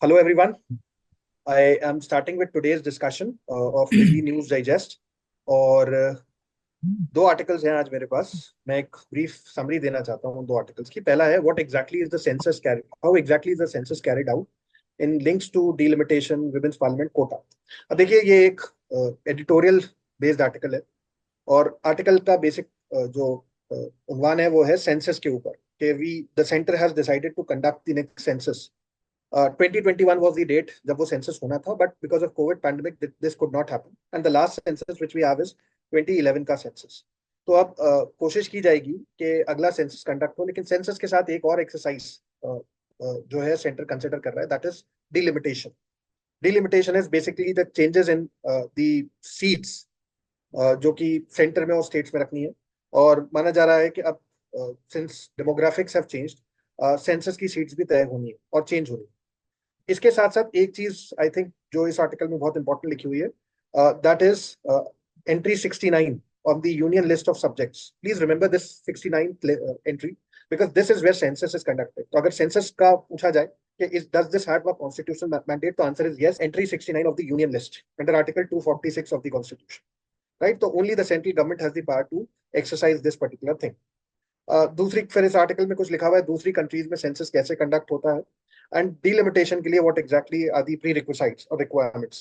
Hello, everyone. I am starting with today's discussion of Daily News Digest. और दो articles हैं आज मेरे पास. मैं एक ब्रीफ समरी देना चाहता हूँ दो आर्टिकल्स की. पहला है what exactly is the census carried how exactly is the census carried out in links to delimitation women's parliament quota. अब देखिए, ये एक एडिटोरियल बेस्ड आर्टिकल है. और आर्टिकल का बेसिक जो उन्वान है वो है सेंसस के ऊपर कि we the centre has decided to conduct the next census. 2021 was the date जब वो सेंसस होना था, but because of covid pandemic this could not happen and the last census which we have is 2011 का census. तो अब कोशिश की जाएगी कि अगला सेंसस कंडक्ट हो, लेकिन सेंसस के साथ एक और एक्सरसाइज जो है सेंटर कंसिडर कर रहा है, that is delimitation. Delimitation is basically the changes in the seats जो कि सेंटर में और स्टेट्स में रखनी है. और माना जा रहा है कि अब since demographics have changed, census की सीट्स भी तय होनी है और चेंज होनी है. इसके साथ साथ एक चीज आई थिंक जो इस आर्टिकल में बहुत इंपॉर्टेंट लिखी हुई है, that is entry 69 on the union list of subjects. Please remember this 69 entry because this is where census is conducted. तो अगर सेंसस का पूछा जाए कि is does this have a constitutional mandate, तो answer is yes. Entry 69 of the union list under article 246 of the constitution, right. तो only the central government has the power to exercise this particular thing. दूसरी, फिर इस article में कुछ लिखा हुआ है दूसरी कंट्रीज में सेंसस कैसे कंडक्ट होता है एंड डिलिमिटेशन के लिए what exactly are the prerequisites और रिक्वायरमेंट्स.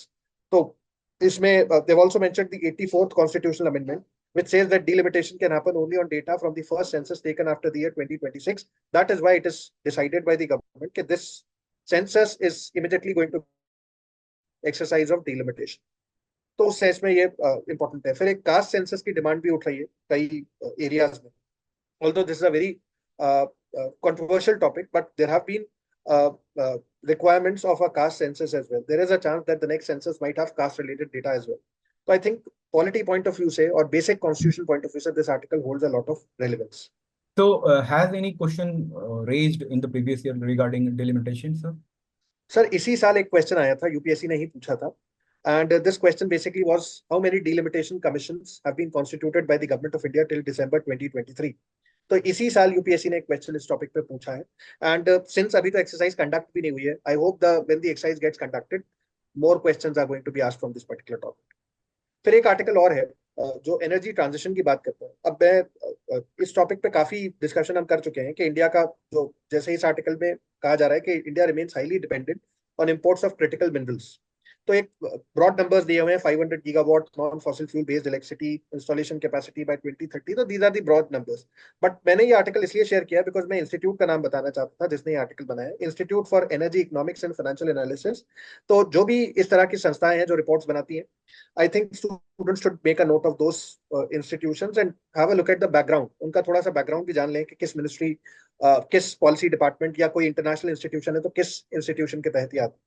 तो इसमें they've also mentioned the 84th constitutional amendment which says that delimitation can happen only on data from the first census taken after the year 2026. That is why it is decided by the government that this census is immediately going to exercise of delimitation. तो उस sense में ये important है. फिर एक caste census की demand भी उठ रही है कई एरियाज में. Although this is a very controversial topic, but there have been requirements of a caste census as well. There is a chance that the next census might have caste-related data as well. So I think polity point of view say or basic constitutional point of view say this article holds a lot of relevance. So, has any question raised in the previous year regarding delimitation, sir? Sir, इसी साल एक question आया था, UPSC ने ही पूछा था. And this question basically was how many delimitation commissions have been constituted by the government of India till December 2023. तो इसी साल यूपीएससी ने एक क्वेश्चन इस टॉपिक पे पूछा है. एंड सिंस अभी तो एक्सरसाइज कंडक्ट भी नहीं हुई है, I hope the when the exercise gets conducted more questions are going to be asked from this particular topic. फिर एक आर्टिकल और है जो एनर्जी ट्रांजिशन की बात करता है. अब मैं इस टॉपिक पे काफी डिस्कशन हम कर चुके हैं कि इंडिया का जो, जैसे इस आर्टिकल में कहा जा रहा है कि India remains highly dependent on imports of critical minerals. तो एक ब्रॉड नंबर्स दिए हुए हैं, 500 gigawatt non fossil fuel based electricity installation capacity by 2030. तो these are the broad numbers. But मैंने ये आर्टिकल इसलिए शेयर किया बिकॉज मैं इंस्टीट्यूट का नाम बताना चाहता था जिसने ये आर्टिकल बनाया, institute for energy economics and financial analysis. तो जो भी इस तरह की संस्थाएं हैं जो रिपोर्ट्स बनाती हैं, I think students should make a note of those institutions and have a look at the background. उनका थोड़ा सा बैकग्राउंड भी जान लें कि किस मिनिस्ट्री, किस पॉलिसी डिपार्टमेंट या कोई इंटरनेशनल इंस्टीट्यूशन है तो किस इंस्टीट्यूशन के तहत ही आते.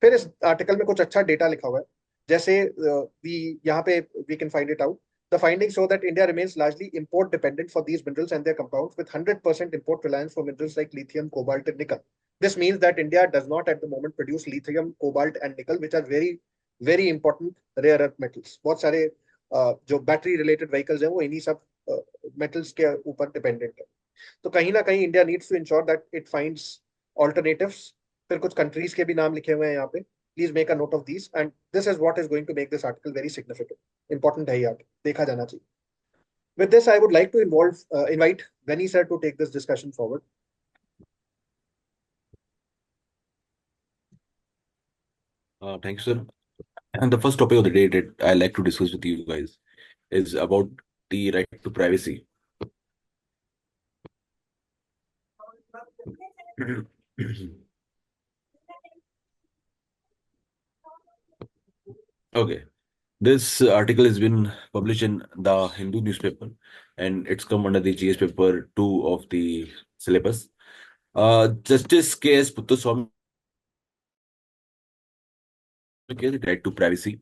फिर इस आर्टिकल में कुछ अच्छा डेटा लिखा हुआ है, जैसे यहाँ पे we can find it out. The findings show that India remains largely import dependent for these minerals and their compounds, with 100% import reliance for minerals like lithium, cobalt, and nickel. This means that India does not at the moment produce lithium, cobalt, and nickel, which are very, very important rare earth metals. बहुत सारे जो battery related vehicles हैं वो इन्हीं सब metals के ऊपर dependent है. तो कहीं ना कहीं India needs to ensure that it finds alternatives. फिर कुछ कंट्रीज के भी नाम लिखे हुए हैं यहाँ पे. Please make a note of these and this is what is going to make this article very significant. Important है ये आर्टिकल, देखा जाना चाहिए. With this, I would like to invite Veni sir to take this discussion forward. Thank you, sir. And the first topic of the day that I like to discuss with you guys is about the right to privacy. Okay, this article has been published in the Hindu newspaper and it's come under the GS paper 2 of the syllabus. Justice K.S. Puttaswamy right to privacy.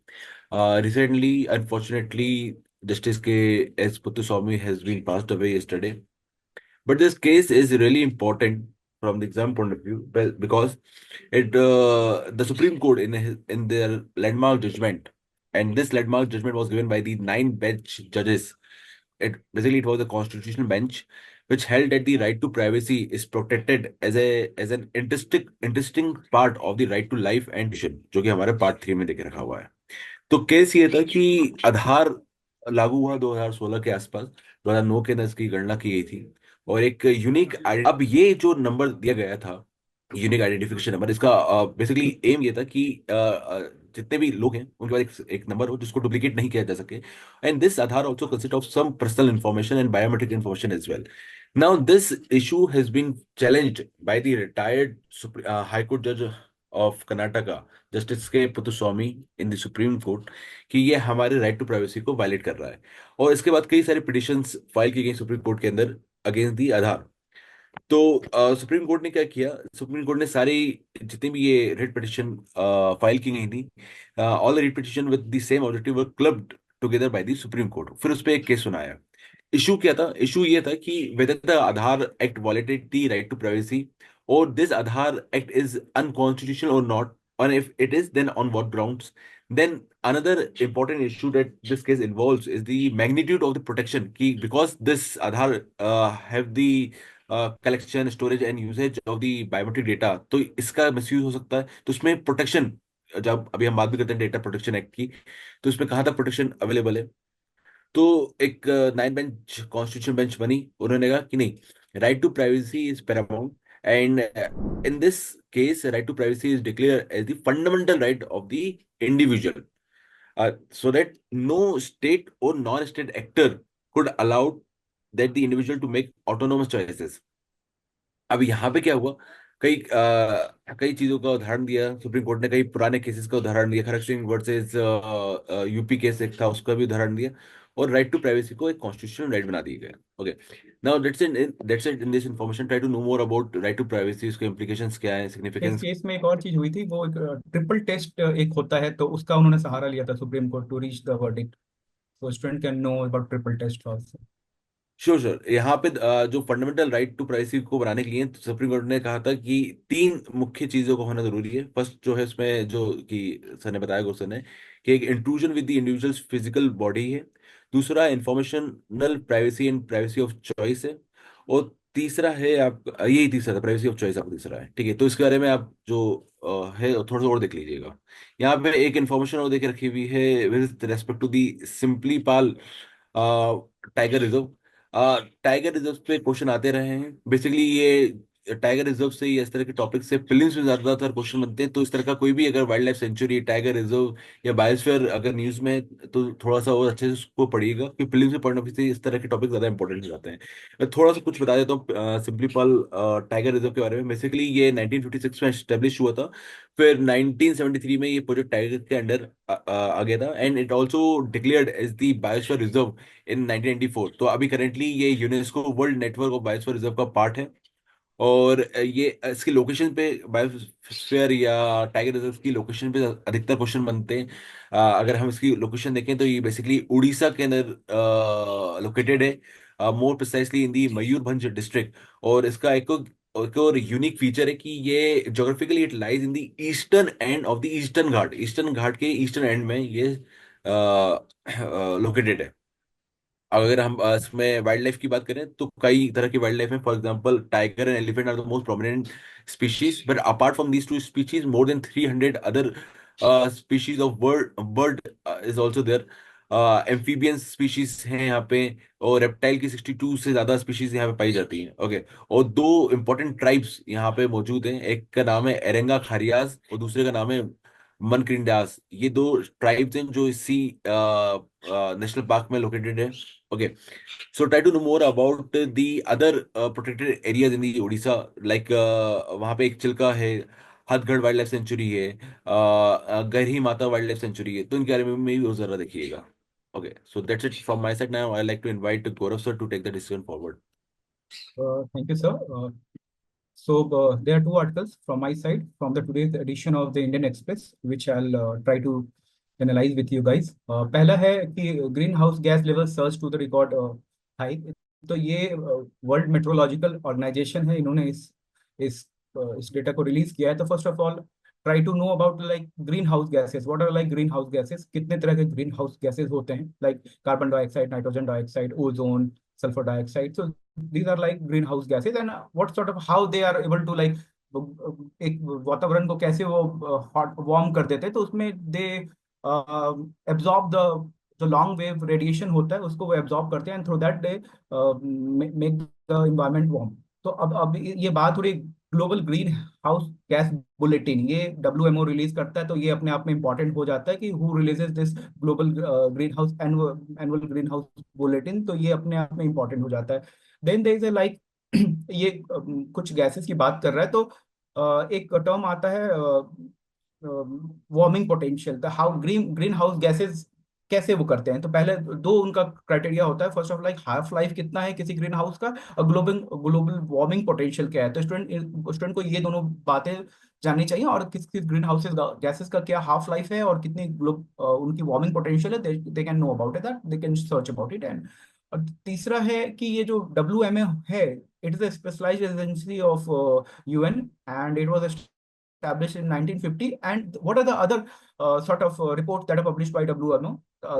Recently, unfortunately, Justice K.S. Puttaswamy has been passed away yesterday. But this case is really important from the exam point of view because it the Supreme Court in their landmark judgment, and this landmark judgment was given by the 9 bench judges. It was a constitutional bench, which held that the right to privacy is protected as an interesting part of the right to life and decision, जो कि हमारे part 3 में देके रखा हुआ है। तो case ये था कि आधार लागू हुआ 2016 के आसपास, 2009 के अंदर इसकी गणना की गई थी, और एक यूनिक, अब ये जो नंबर दिया गया था, यूनिक आइडेंटिफिकेशन नंबर, इसका बेसिकली एम ये था कि जितने भी लोग हैं उनके पास एक नंबर हो जिसको डुप्लीकेट नहीं किया जा सके, and this Aadhaar also consist of some personal information and biometric information as well. Now this issue has been challenged by the retired high court जज of Karnataka, justice K Puttaswamy in the supreme court, कि ये हमारे right to privacy को violate कर रहा है। और इसके बाद कई सारे पिटिशंस फाइल की गई सुप्रीम कोर्ट के अंदर अगेंस्ट दी आधार। तो सुप्रीम कोर्ट ने क्या किया, सुप्रीम कोर्ट ने सारी जितनी भी ये रिट पिटिशन फाइल की गई थी, all the writ petition with the same objective were clubbed together by the supreme court. फिर उस पर एक केस सुनाया। इशू क्या था? इशू ये था कि whether the Aadhaar Act violated the right to privacy, or this Aadhaar Act is unconstitutional or not, and if it is, then on what grounds. Then another important issue that this case involves is the magnitude of the protection, कि because this Aadhaar have the collection, storage and usage of the biometric data, तो इसका misuse हो सकता है। तो उसमें protection, जब अभी हम बात भी करते हैं डेटा प्रोटेक्शन एक्ट की, तो इसमें कहाँ तक प्रोटेक्शन अवेलेबल है। तो एक 9 बेंच कॉन्स्टिट्यूशन बेंच बनी, उन्होंने कहा कि नहीं, right to privacy is paramount, and in this case right to privacy is declare as the fundamental right of the individual, so that no state or non-state actor could allow that the individual to make autonomous choices। अब यहाँ पे क्या हुआ, कई चीजों का उदाहरण दिया सुप्रीम कोर्ट ने, कई पुराने केसेस का उदाहरण दिया, खड़ग सिंह वर्सेस यूपी केस एक था, उसका भी उदाहरण दिया, और राइट टू प्राइवेसी को एक कॉन्स्टिट्यूशनल राइट बना दिया गया। Okay, now that's it in this information. Try to know more about right to privacy, उसके इंप्लीकेशंस क्या है, इस सिग्निफिकेंस। केस में एक और चीज हुई थी, वो एक ट्रिपल टेस्ट एक होता है, तो उसका उन्होंने सहारा लिया था supreme court to reach the verdict. So student can know about triple test also. Sure sure, यहाँ पे जो फंडामेंटल राइट टू प्राइवेसी को बनाने के लिए सुप्रीम कोर्ट ने कहा था कि 3 मुख्य चीजों को होना जरूरी है। फर्स्ट जो है उसमें, जो कि सर ने बताया, गुरसर ने, कि एक intrusion with the individuals physical body है, दूसरा informational privacy and privacy of choice है, और तीसरा है आप, यही तीसरा था, प्राइवेसी ऑफ चॉइस आपका तीसरा है। ठीक है, तो इसके बारे में आप जो है थोड़ा सा और देख लीजिएगा। यहाँ पे एक इन्फॉर्मेशन और देख रखी हुई है with respect to the Similipal tiger reserve. Tiger reserve पे क्वेश्चन आते रहे हैं। बेसिकली ये टाइगर रिजर्व से, ये इस तरह के टॉपिक से फिल्म्स में ज्यादातर क्वेश्चन बनते हैं। तो इस तरह का कोई भी अगर wild life sanctuary, tiger reserve या बायोस्फीयर अगर न्यूज में है, तो थोड़ा सा और अच्छे से उसको पढ़िएगा, क्योंकि फिल्म से पढ़ने से इस तरह के टॉपिक ज्यादा इंपॉर्टेंट हो जाते हैं। मैं थोड़ा सा कुछ बता देता हूँ सिंपली पाल टाइगर रिजर्व के बारे में। बेसिकली ये 1956 में एस्टेब्लिश हुआ था, फिर 1973 में ये प्रोजेक्ट टाइगर के अंडर आ गया था, and it also declared as the biosphere reserve in 1994। तो अभी करेंटली ये UNESCO world network of biosphere reserve का पार्ट है। और ये इसकी लोकेशन पे, बायोस्फीयर या टाइगर रिजर्व की लोकेशन पे अधिकतर क्वेश्चन बनते हैं। अगर हम इसकी लोकेशन देखें तो ये बेसिकली उड़ीसा के अंदर लोकेटेड है, मोर प्रिसाइसली इन दी मयूरभंज डिस्ट्रिक्ट। और इसका एक और यूनिक फीचर है कि ये geographically it lies in the eastern end of the Eastern Ghat, Eastern Ghat के ईस्टर्न एंड में ये लोकेटेड है। अगर हम इसमें वाइल्ड लाइफ की बात करें तो कई तरह की वाइल्ड लाइफ है। For example, tiger and elephant are the most prominent species, but apart from these 2 species more than 300 other species of bird is also there. Amphibians species हैं यहाँ पे, और रेप्टाइल की 62 से ज्यादा स्पीशीज यहाँ पे पाई जाती हैं। ओके, और 2 इंपॉर्टेंट ट्राइब्स यहाँ पे मौजूद हैं, एक का नाम है एरेंगा खारियाज और दूसरे का नाम है मनक्रिंडास। ये 2 ट्राइब्स हैं जो इसी नेशनल पार्क में लोकेटेड है। Okay, so try to know more about the other protected areas in the Odisha, like वहाँ पे एक चिल्का है, हथगढ़ वाइल्ड लाइफ सेंचुरी है, गरही माता वाइल्ड लाइफ सेंचुरी है। तो इनके बारे में भी वो जरा देखिएगा। Okay, so that's it from my side. Now I like to invite Gaurav sir to take the decision forward. Thank you, sir. So there are 2 articles from my side from the today's edition of the Indian Express, which I'll try to analyze with you guys. पहला है कि greenhouse gas level surge to the record high. तो ये world meteorological organisation है, इन्होंने इस data को release किया है। तो first of all try to know about like greenhouse gases. What are like greenhouse gases, कितने तरह के ग्रीन हाउस गैसेस होते हैं, like carbon dioxide, nitrogen dioxide, ozone, sulphur dioxide. तो these are like greenhouse gases, and what sort of how they are able to like एक वातावरण को कैसे वो हॉट वार्म कर देते हैं, तो उसमें दे एब्जॉर्ब द जो लॉन्ग वेव रेडिएशन होता है उसको वो एब्जॉर्ब करते हैं, and through that they make the environment warm. तो अब ये बात हो रही global green house gas bulletin, ये डब्ल्यूएमओ रिलीज करता है, तो ये अपने आप में इंपॉर्टेंट हो जाता है कि who releases this global green house annual green house bulletin, तो ये अपने आप में इंपॉर्टेंट हो जाता है। देन देयर इज लाइक ये कुछ गैसेस की बात कर रहा है, तो एक टर्म आता है warming potential, the how green house gases कैसे वो करते हैं। तो पहले दो उनका क्राइटेरिया होता है, first of like half life कितना है किसी ग्रीन हाउस का, और ग्लोबल ग्लोबल वार्मिंग पोटेंशियल क्या है। तो स्टूडेंट को ये दोनों बातें जाननी चाहिए, और किस किस ग्रीन हाउसेस गैसेस का क्या हाफ लाइफ है और कितनी उनकी वार्मिंग पोटेंशियल है, they can know about it, that they can search about it. And और तीसरा है कि ये जो WMA है, it is a specialized agency of UN, and it was established in 1950. And what are the other sort of reports that are published by WMO?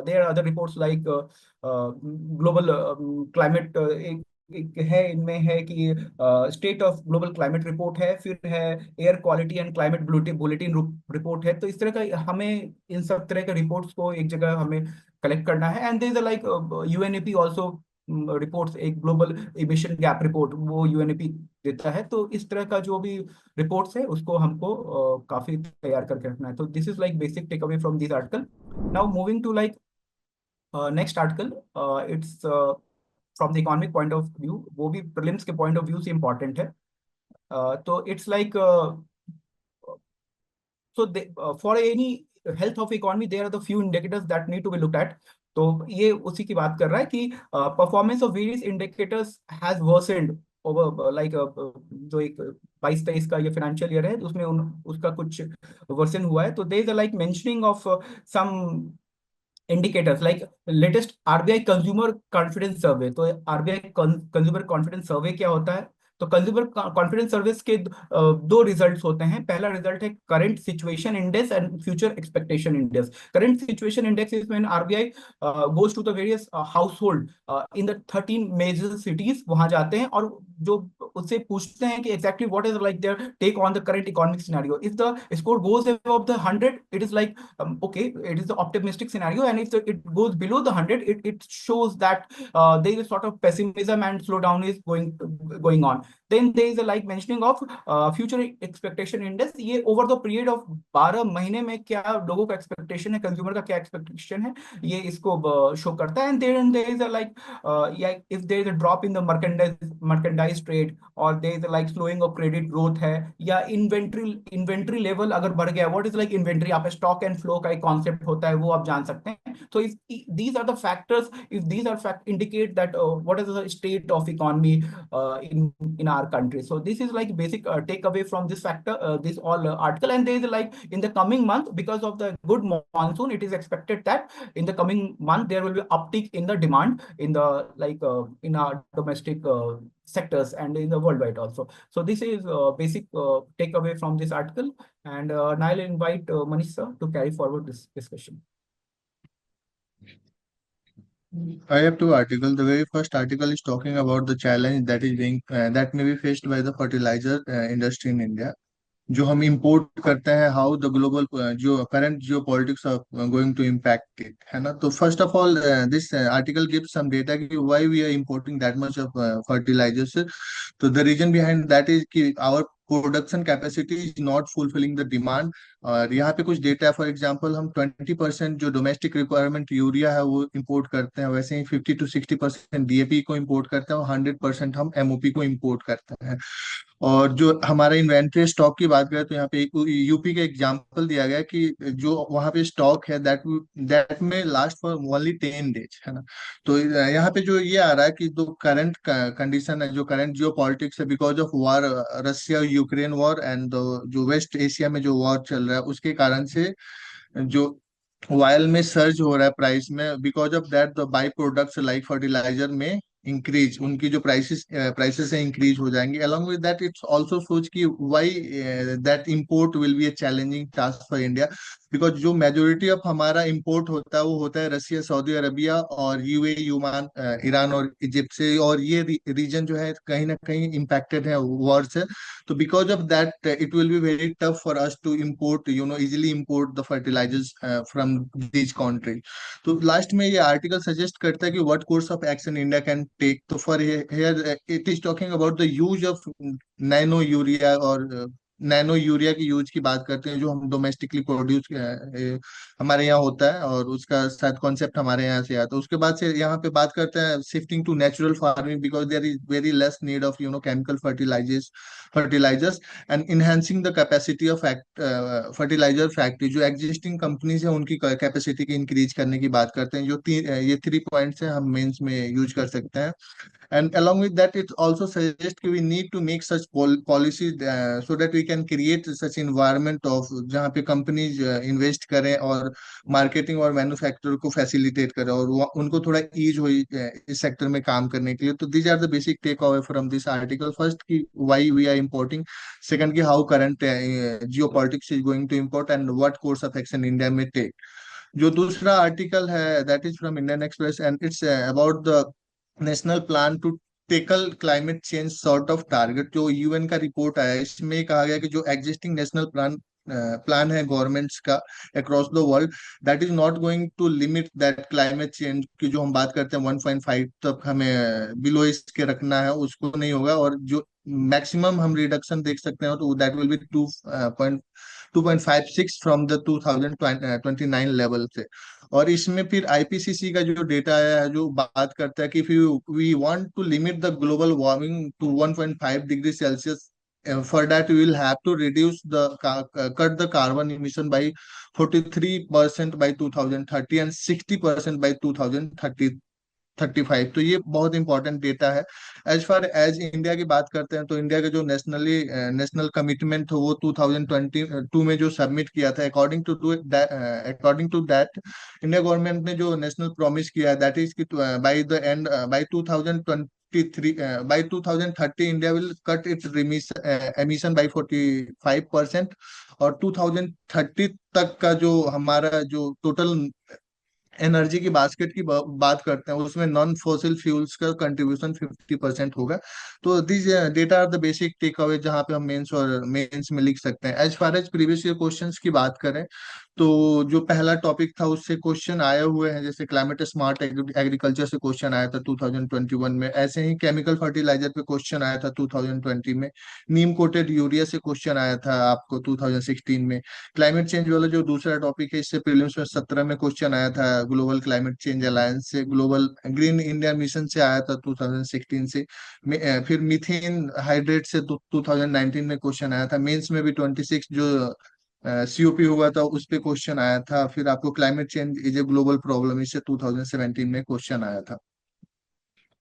There are other reports like global climate, एक है इनमें है कि state of global climate report है, फिर है air quality and climate bulletin report है। तो इस तरह का हमें इन सब तरह के रिपोर्ट्स को एक जगह हमें कलेक्ट करना है। And there is like UNEP also reports, एक ग्लोबल इमिशन गैप रिपोर्ट वो UNEP देता है। तो इस तरह का जो भी रिपोर्ट्स है उसको हमको काफी तैयार करके रखना है। तो this is like basic takeaway from this article. Now moving to like next article, it's from the economic point of view, वो भी प्रीलिम्स के पॉइंट ऑफ व्यू से इम्पोर्टेंट है। तो इट्स like so for any health of economy there are the few indicators that need to be looked at। तो ये उसी की बात कर रहा है कि performance of various indicators has worsened over like जो एक 22-23 का ये फाइनेंशियल ईयर है उसमें उसका कुछ वर्सन हुआ है। तो there is like mentioning of some indicators like latest RBI consumer confidence survey. तो RBI कंज्यूमर कॉन्फिडेंस सर्वे क्या होता है? तो कंज्यूमर कॉन्फिडेंस सर्विस के दो रिजल्ट्स होते हैं। पहला रिजल्ट है current situation index and future expectation index. Current situation index is when RBI goes to the various household in the 13 major cities, वहां जाते हैं और जो उससे पूछते हैं कि exactly what is like their take on the current economic scenario. If the score goes above the 100 it is like okay, it is the optimistic scenario, and if it goes below the 100 it shows that there is sort of pessimism and slowdown is going on। then there is a like mentioning of future expectation index, ये over the period of 12 महीने में क्या लोगों का expectation है, consumer का क्या expectation है, ये इसको शो करता है। and there is a like yeah, if there is a drop in the merchandise trade or there is a like slowing of credit growth है, या इन्वेंट्री लेवल अगर बढ़ गया, व्हाट इज लाइक इन्वेंट्री, आप stock and flow का एक concept होता है वो आप जान सकते हैं। तो these are the factors, if these are fact indicate that what is the state of economy in our country। so this is like basic takeaway from this factor, this all article। and there is like in the coming month, because of the good monsoon, it is expected that in the coming month there will be uptick in the demand in the like in our domestic sectors and in the worldwide also। so this is basic takeaway from this article, and now I'll invite Manish sir to carry forward this discussion। I have two articles. The very first article is talking about the challenge that is being that may be faced by the fertilizer industry in India, जो हम import करते हैं, how the global जो current geopolitics are going to impact it, है ना। तो first of all this article gives some data कि why we are importing that much of fertilisers. तो the reason behind that is कि our production capacity is not fulfilling the demand. और यहाँ पे कुछ डेटा है, फॉर एग्जांपल हम 20% जो डोमेस्टिक रिक्वायरमेंट यूरिया है वो इंपोर्ट करते हैं, वैसे ही 50-60% DAP को इंपोर्ट करते हैं और 100% हम MOP को इंपोर्ट करते हैं। और जो हमारा इन्वेंट्री स्टॉक की बात करें तो यहाँ पे यूपी का एग्जांपल दिया गया कि जो वहाँ पे स्टॉक है दैट में लास्ट फॉर ओनली 10 डेज, है ना। तो यहाँ पे जो ये आ रहा है कि जो करंट कंडीशन है, जो करंट जियो पॉलिटिक्स है, because of war, Russia Ukraine war and जो वेस्ट एशिया में जो वॉर चल रहा है उसके कारण से जो ऑयल में सर्ज हो रहा है प्राइस में, because of that the byproducts like fertiliser में इंक्रीज, उनकी जो प्राइसेस है इंक्रीज हो जाएंगे। Along with that it's also सोच कि why that import will be a challenging task for India, because जो मेजोरिटी ऑफ हमारा इंपोर्ट होता है वो होता है रसिया, सऊदी अरबिया और यूएई, ओमान, ईरान और इजिप्ट से, और ये रीजन जो है कहीं ना कहीं इम्पैक्टेड है वॉर से। तो because of that it will be very tough for us to import, easily import the fertilisers from these country. तो लास्ट में ये आर्टिकल सजेस्ट करता है कि what course of action India can take. तो for here it is talking about the use of nano urea, और nano urea की use की बात करते हैं, जो हम डोमेस्टिकली प्रोड्यूस हमारे यहाँ होता है, और उसका शायद कॉन्सेप्ट हमारे यहाँ से आता है। उसके बाद से यहाँ पे बात करते हैं shifting to natural farming, because there is very less need of chemical fertilisers and enhancing the capacity of fertiliser factory. जो एग्जिस्टिंग कंपनीज है उनकी कैपेसिटी की इंक्रीज करने की बात करते हैं। ये 3 पॉइंट्स हैं, हम मेंस में यूज कर सकते हैं। And along with that, it also suggests that we need to make such policies so that we can create such environment of जहाँ पे companies invest करें और marketing और manufacturer को facilitate करें, और उनको थोड़ा ease हो इस sector में काम करने के लिए। तो these are the basic takeaway from this article. First कि why we are importing, second कि how current geopolitics is going to import, and what course of action India may take. जो दूसरा आर्टिकल है that is from Indian Express, and it's about the national plan to tackle climate change sort of target. जो UN का report आया है इसमें कहा गया कि जो एग्जिस्टिंग नेशनल प्लान है गवर्नमेंट्स का across the world, that is not going to limit that climate change की जो हम बात करते हैं 1.5 तक हमें बिलो इसके रखना है, उसको नहीं होगा। और जो मैक्सिमम हम रिडक्शन देख सकते हैं तो that will be 2.56 from the 2029 level से। और इसमें फिर आईपीसीसी का जो डेटा है जो बात करता है कि if we want to limit the global warming to 1.5 degree Celsius, for that we will have to reduce cut the carbon emission by 43% by 2030 and 60% by 2035। तो ये बहुत इंपॉर्टेंट डेटा है। एज फार एज इंडिया की बात करते हैं तो India का जो नेशनल कमिटमेंट है वो 2022 में जो सबमिट किया था, according to that India government ने जो नेशनल प्रॉमिस किया है दैट इज कि by the end by 2023 by 2030 India will cut its emission by 45%, और 2030 तक का जो हमारा जो टोटल एनर्जी की बास्केट की बात करते हैं उसमें नॉन फॉसिल फ्यूल्स का कंट्रीब्यूशन 50% होगा। तो this data are the basic takeaway जहाँ पे हम मेंस में लिख सकते हैं। As far as previous year questions की बात करें तो जो पहला टॉपिक था उससे क्वेश्चन आए हुए हैं, जैसे क्लाइमेट स्मार्ट एग्रीकल्चर से क्वेश्चन आया था 2021 में, ऐसे ही केमिकल फर्टिलाइजर पे क्वेश्चन आया था 2020 में, नीम कोटेड यूरिया से क्वेश्चन आया था आपको 2016 में। क्लाइमेट चेंज वाला जो दूसरा टॉपिक है इससे प्रीलिम्स में 17 में क्वेश्चन आया था, ग्लोबल क्लाइमेट चेंज अलायंस से, ग्लोबल ग्रीन इंडिया मिशन से आया था 2016 से। फिर मीथेन हाइड्रेट से 2019 में क्वेश्चन आया था। मेंस में भी 26 जो सीओपी हुआ था उस पे क्वेश्चन आया था। फिर आपको climate change is a global problem, इससे 2017 में क्वेश्चन आया था।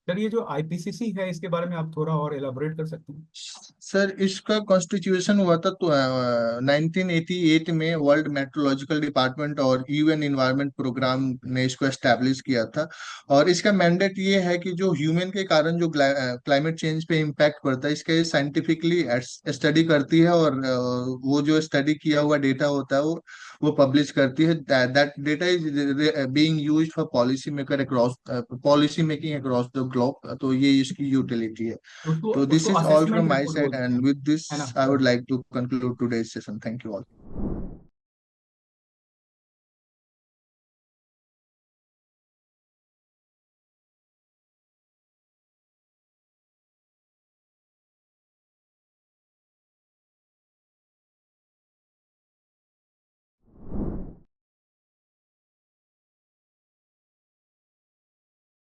सर ये जो आईपीसीसी है इसके बारे में आप थोड़ा और एलाबोरेट कर सकते हैं? सर इसका कॉन्स्टिट्यूशन हुआ था तो 1988 में वर्ल्ड मेट्रोलॉजिकल डिपार्टमेंट और यूएन इन्वायरमेंट प्रोग्राम ने इसको एस्टैब्लिश किया था। और इसका मैंडेट ये है कि जो ह्यूमन के कारण जो क्लाइमेट चेंज पे इम्पैक्ट पड़ता है इसका ये साइंटिफिकली स्टडी करती है, और वो जो स्टडी किया हुआ डेटा होता है वो पब्लिश करती है। That data is being used for policy making across the globe. तो ये इसकी यूटिलिटी है। उसको So this उसको is all from assessment my report side, बोलते and हैं, with this, है ना I sir? would like to conclude today's session. Thank you all.